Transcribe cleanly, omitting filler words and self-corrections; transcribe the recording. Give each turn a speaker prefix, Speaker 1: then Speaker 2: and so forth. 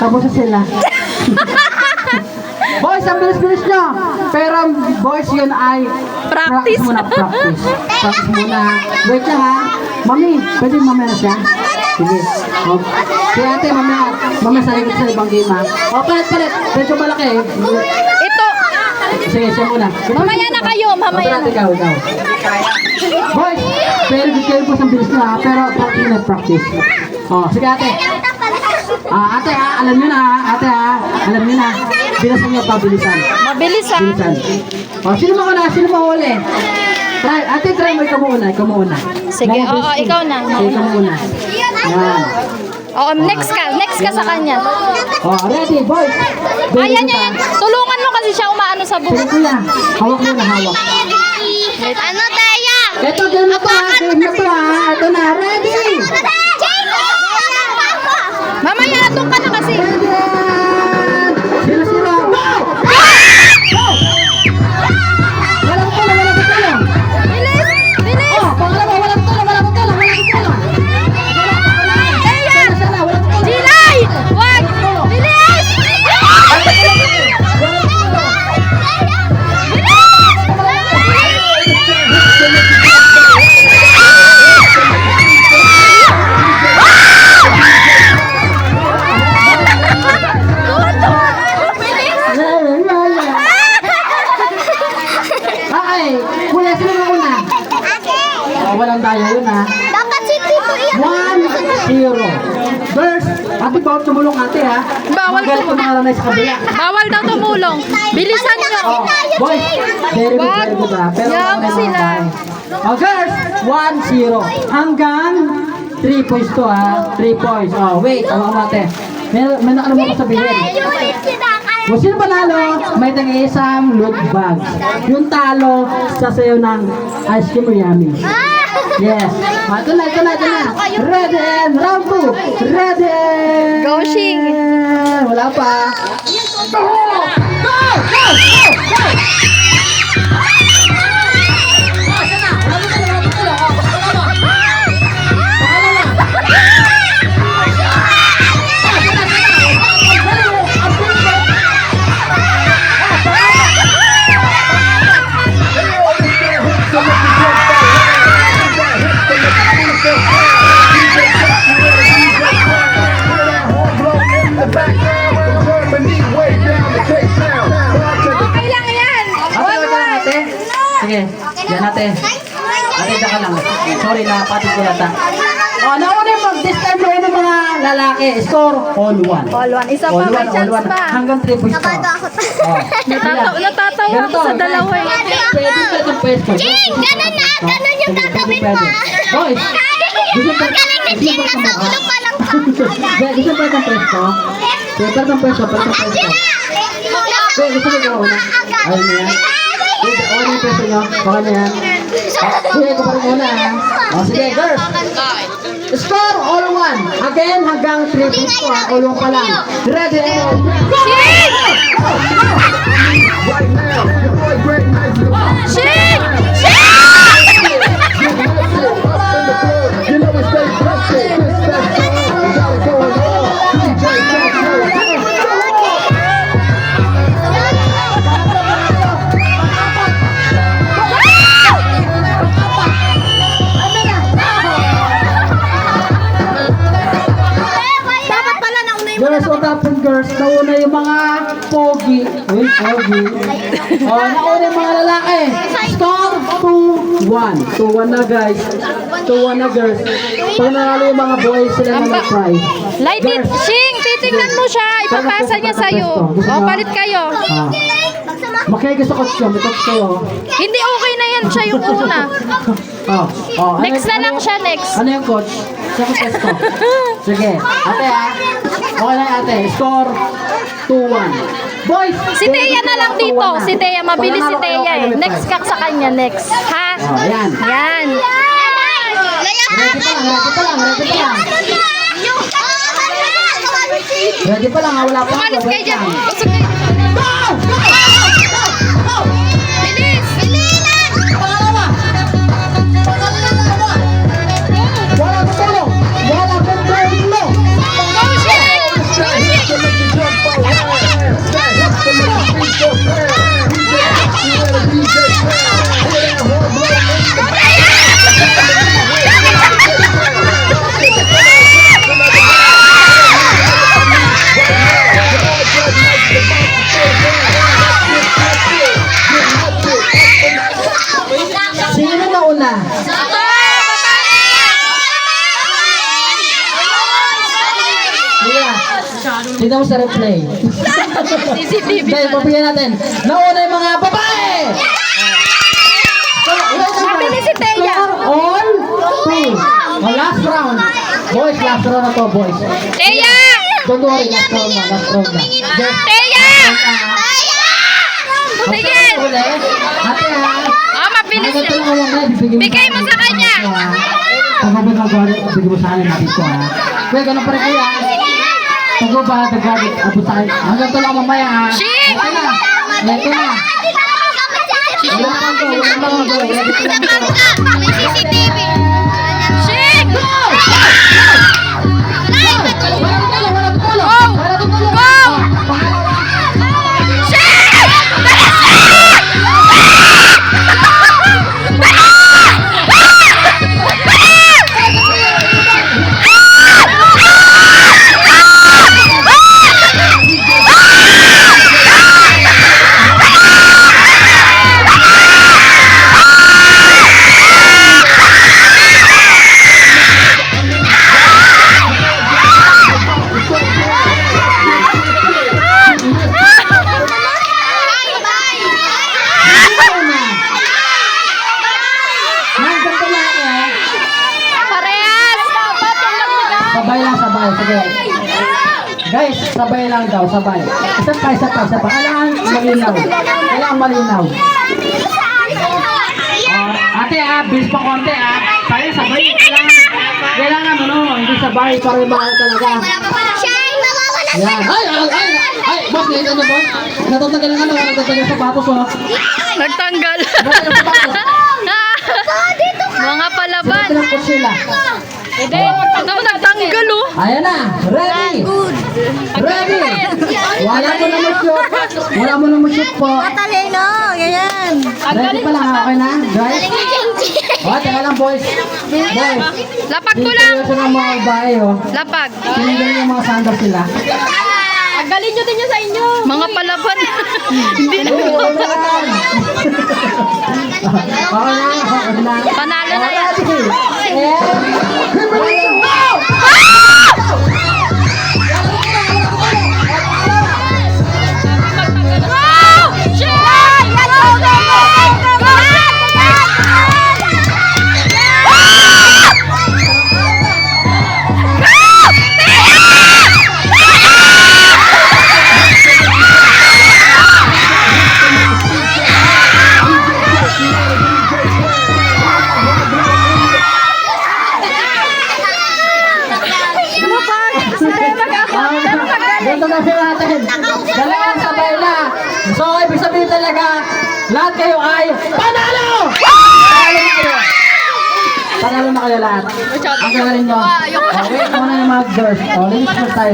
Speaker 1: Tapos na sila. Boys, ang bilis-bilis nyo. Pero boys, yun ay
Speaker 2: Practice.
Speaker 1: muna, practice. Practice muna. Wait lang ha. Mami, pwede mamaya na siya? Sige. O, si ate, mamaya sa likod sa ibang game ha. O, palit. Medyo malaki eh.
Speaker 2: Ito.
Speaker 1: Sige, siya muna.
Speaker 2: Mamaya na kayo, mamaya na.
Speaker 1: Ikaw. Boys, very good kayo po sa bilis nyo ha. Pero practice. O, sige ate. Ate ha, alam nyo na ha. Ate ha, alam nyo na. Bilisan nyo pa, bilisan.
Speaker 2: Mabilis ha.
Speaker 1: Bilisan. O, sino mahuli? Try mo, ikaw muna.
Speaker 2: Sige, oo, ikaw na.
Speaker 1: Sige, ikaw muna. Yan.
Speaker 2: Oo, next ka sa kanya.
Speaker 1: O, ready, boys.
Speaker 2: Kaya niya yan. Tulungan mo kasi siya umaano sa
Speaker 1: Sige,
Speaker 2: buhok.
Speaker 1: kuya. Hawak mo na, hawak.
Speaker 3: Ano, Teya?
Speaker 1: Ito, game na to ha. Ito na, ready.
Speaker 2: Mamaya, doon ka na kasi.
Speaker 1: Sino? Go! Walang tulong.
Speaker 2: Bilis!
Speaker 1: Oh, pangalawa, walang tulong.
Speaker 2: Teya! Jilay! Wag! Bilis!
Speaker 1: Ay, kuya, sino na una? Walang tayo yun ha.
Speaker 3: Dapat si Tito iyan.
Speaker 1: 1-0. Girls, ate bawal tumulong ate ha.
Speaker 2: Bawal
Speaker 1: Magalit
Speaker 2: tumulong.
Speaker 1: mga lanay sa kabila.
Speaker 2: Bawal daw tumulong. Bilisan niyo.
Speaker 1: Oh, boys, very good ha. Pero
Speaker 2: Yaw
Speaker 1: may mga
Speaker 2: sila.
Speaker 1: tayo. Oh, girls, 1-0. Hanggang 3 points to ha. 3 points. Oh, wait, tawag natin. May nakalimutan ko sabihin. Kung sino panalo, may tag-iisang loot bags. Yung talo, sasayaw ng ice cream or yummy. Yes. Ito na. Ready, round 2. Ready.
Speaker 2: Go, Shing.
Speaker 1: Wala pa. Go! Sige, yan natin. Ate, daka lang. Sorry na, pati ko yata. O, nauna yung mag-this time na yung mga lalaki. Score, all one.
Speaker 2: All one. Isa pa, may chance pa.
Speaker 1: Hanggang 3 points pa. O,
Speaker 2: Natatawa ako sa dalawa eh.
Speaker 1: Pwede pa itong pwesto.
Speaker 3: Ching, ganun na. Ganun yung gagawin mo.
Speaker 1: Boys, gusto pa
Speaker 3: Galing ni Ching, nasa ulo pa lang.
Speaker 1: gusto pa itong pwesto? Pwede pa itong pwesto. Pwede, gusto mo ikaw una? Ayun na yan. Pwede, ano yung pwesto nyo? Baka na yan. Sige, ito pa rin muna ha. O, sige, girls. Score, all one. Again, hanggang 3 points po ha. All one pa lang. Ready, and
Speaker 2: Shing!
Speaker 3: Dapat pala nauna yung
Speaker 1: girls, what happened girls? Nauna yung mga pogi. Uy, pogi. O, nauna yung mga lalaki. Score, 2-1. 2-1 na guys. 2-1 na girls. Pag nanalo yung mga boys, sila na mag-try.
Speaker 2: Light it. Shing, titignan mo siya. Ipapasa niya sa'yo. O, palit kayo.
Speaker 1: Makaya gusto ko siya. May coach kayo.
Speaker 2: Hindi okay na yan. Siya yung una. Next na lang siya, next.
Speaker 1: Ano yung coach? Siya ko test ko. Sige. Ate ha. Okay na ate. Score 2-1. Boys!
Speaker 2: Si Teya na lang dito. Si Teya, mabilis si Teya eh. Next ka sa kanya, next. Ha?
Speaker 1: Ayan.
Speaker 2: Yan.
Speaker 1: Ready pa lang ha. Wala pa.
Speaker 2: Umalis kayo dyan.
Speaker 1: Wait lang.
Speaker 2: Usog kayo. Bilis!
Speaker 1: Wala pa tulong. Wala pa tulong.
Speaker 2: Go, Shing! Go, Shing!
Speaker 1: Sino na una? Mia, tignan mo sa replay.
Speaker 2: CCTV
Speaker 1: Dahil
Speaker 2: pala.
Speaker 1: papigyan natin. Nauna yung mga babae!
Speaker 2: Mabilis si Teya.
Speaker 1: All two. Last round. Boys, last round na to, boys.
Speaker 2: Teya!
Speaker 1: Don't worry, last round na, last round na. Just,
Speaker 2: Teya! Sige!
Speaker 1: uli. Ate ha.
Speaker 2: Mabilis
Speaker 1: Ganito
Speaker 2: yan.
Speaker 1: lang lang na,
Speaker 2: Bigay mo sa kanya.
Speaker 1: Pag ba nagagalit, bigay mo sa akin natin ko ha. Kaya ganun pa rin kuya. Pag ba nagagalit, abot sa akin. Hanggang to lang mamaya ha.
Speaker 2: Shing!
Speaker 1: Ito na. Ito na. Wala kang go, wala kang go.
Speaker 3: May CCTV.
Speaker 2: Shing! Parehas!
Speaker 1: Sabay lang, sabay. Sige. Guys, sabay lang daw, sabay. Isa pa, isa pa, isa pa. Kailangan malinaw. Kailangan malinaw. Ate bilis pa konti Tayo sabay. Kailangan hindi sabay para mahal talaga. Yan. Ay, boss, nakita niyo boss? Natatanggal ng natatanggal ng sapatos
Speaker 2: Nagtanggal.
Speaker 1: Natatanggal ng sapatos.
Speaker 2: Mga palaban.
Speaker 1: Pinakot sila.
Speaker 2: Nagtanggal oh.
Speaker 1: Ayan na, ready! Ready! Wala mo na mag-shoot. Wala mo na mag-shoot po.
Speaker 3: Talino, ganyan.
Speaker 1: Ready pa lang, okay na? Guys? O, teka lang boys. Boys,
Speaker 2: Lapag ko lang.
Speaker 1: dito ng mga babae
Speaker 2: Lapag.
Speaker 1: Tinignan yung mga sandals sila.
Speaker 3: Galing nyo din nyo sa inyo.
Speaker 2: Mga palaban. Hindi na.
Speaker 1: Okay na.
Speaker 2: Panalo na yan.
Speaker 1: Ganito na sila natin. Dalawang sabay na. So, ibig sabihin talaga, lahat kayo ay panalo! Panalo na kayo. Panalo na kayo lahat. Ang gagaling nyo. Okay, muna yung mga girls. Ladies first tayo.